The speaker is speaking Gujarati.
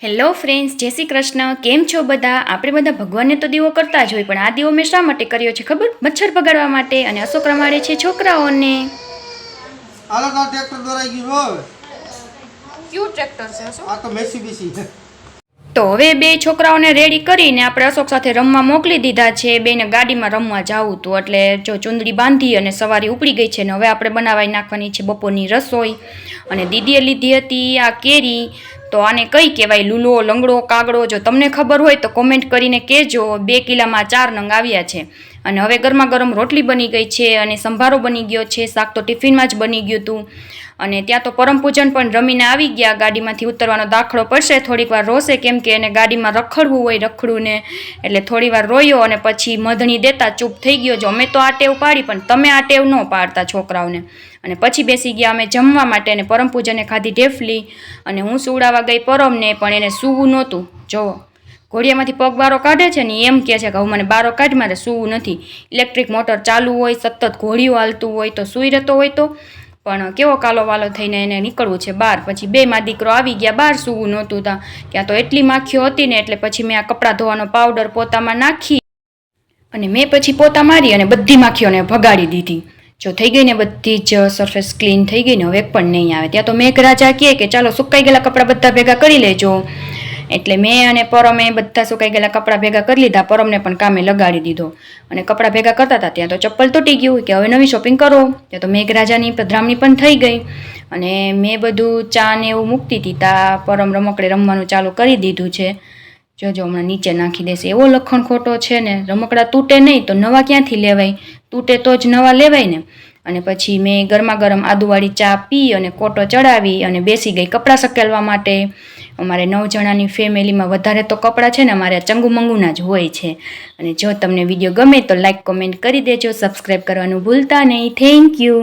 હેલો ફ્રેન્ડ્સ, જય શ્રી કૃષ્ણ. કેમ છો બધા? આપણે બધા ભગવાનને તો દીવો કરતા જ હોય, પણ આ દીવો મેં શા માટે કર્યો છે ખબર? મચ્છર ભગાડવા માટે. અને અશોક રમાડે છે છોકરાઓને. આલો તો ટ્રેક્ટર દોરાઈ ગયું હવે. ક્યુ ટ્રેક્ટર છે અશોક? આ તો મેસીબીસી છે. તો હવે બે છોકરાઓને રેડી કરીને આપણે અશોક સાથે રમવા મોકલી દીધા છે. બેને ગાડીમાં રમવા જાવું હતું, એટલે જો ચુંદડી બાંધી અને સવારી ઉપડી ગઈ છે ને હવે આપણે બનાવી નાખવાની છે બપોરની રસોઈ. અને દીદીએ લીધી હતી આ કેરી. તો આને કઈ કહેવાય? લૂલો, લંગડો, કાગડો? જો તમને ખબર હોય તો કોમેન્ટ કરીને કહેજો. 2 કિલોમાં 4 નંગ આવ્યા છે. અને હવે ગરમા ગરમ રોટલી બની ગઈ છે અને સંભારો બની ગયો છે. શાક તો ટિફિનમાં જ બની ગયું હતું. અને ત્યાં તો પરમ પૂજન પણ રમીને આવી ગયા. ગાડીમાંથી ઉતરવાનો દાખલો પડશે, થોડીક વાર રોશે, કેમ કે એને ગાડીમાં રખડવું હોય, રખડું ને એટલે થોડી વાર રોયો અને પછી મધણી દેતા ચૂપ થઈ ગયો. જો અમે તો આ ટેવ પાડી, પણ તમે આ ટેવ ન પાડતા છોકરાઓને. અને પછી બેસી ગયા અમે જમવા માટે. અને પરમ પૂજને ખાધી ઢેફલી. અને હું સુવડાવવા ગઈ પરમને, પણ એને સૂવું નહોતું. જો ઘોડિયામાંથી પગ બારો કાઢે છે ને એમ કહે છે કે હવે મને બારો કાઢ, મારે સૂવું નથી. ઇલેક્ટ્રિક મોટર ચાલુ હોય, સતત ઘોડિયું હાલતું હોય તો સૂઈ રહેતો હોય તો. પણ કેવો કાલો વાલો થઈને એને નીકળવું છે બહાર. પછી બેમાં દીકરો આવી ગયા બહાર, સૂવું નહોતું ત્યાં તો એટલી માખીઓ હતી ને, એટલે પછી મેં આ કપડાં ધોવાનો પાવડર પોતામાં નાખી અને મેં પછી પોતા મારી અને બધી માખીઓને ભગાડી દીધી. જો થઈ ગઈ ને બધી જ સરફેસ ક્લીન થઈ ગઈ ને, હવે એક પણ નહીં આવે. ત્યાં તો મેઘરાજા કહે કે ચાલો સુકાઈ ગયેલા કપડાં બધા ભેગા કરી લેજો. એટલે મેં અને પરમે બધા સુકાઈ ગયેલા કપડાં ભેગા કરી લીધા. પરમને પણ કામે લગાડી દીધો. અને કપડાં ભેગા કરતા હતા ત્યાં તો ચપ્પલ તૂટી ગયું કે હવે નવી શોપિંગ કરો. ત્યાં તો મેઘરાજાની પધરામણી પણ થઈ ગઈ. અને મેં બધું ચા ને એવું મૂકતી હતી ત્યાં પરમ રમકડે રમવાનું ચાલુ કરી દીધું છે. જોજો હમણાં નીચે નાખી દેશે. એવો લખણ ખોટો છે ને, રમકડા તૂટે નહીં તો નવા ક્યાંથી લેવાય? તૂટે તો જ નવા લેવાય ને. અને પછી મેં ગરમા ગરમ આદુવાળી ચા પી અને કોટો ચડાવી અને બેસી ગઈ કપડાં સકેલવા માટે. અમારે 9 જણાની ફેમિલીમાં વધારે તો કપડાં છે ને અમારે ચંગુ મંગુના જ હોય છે. અને જો તમને વિડીયો ગમે તો લાઈક કોમેન્ટ કરી દેજો, સબસ્ક્રાઈબ કરવાનું ભૂલતા નહીં. Thank you.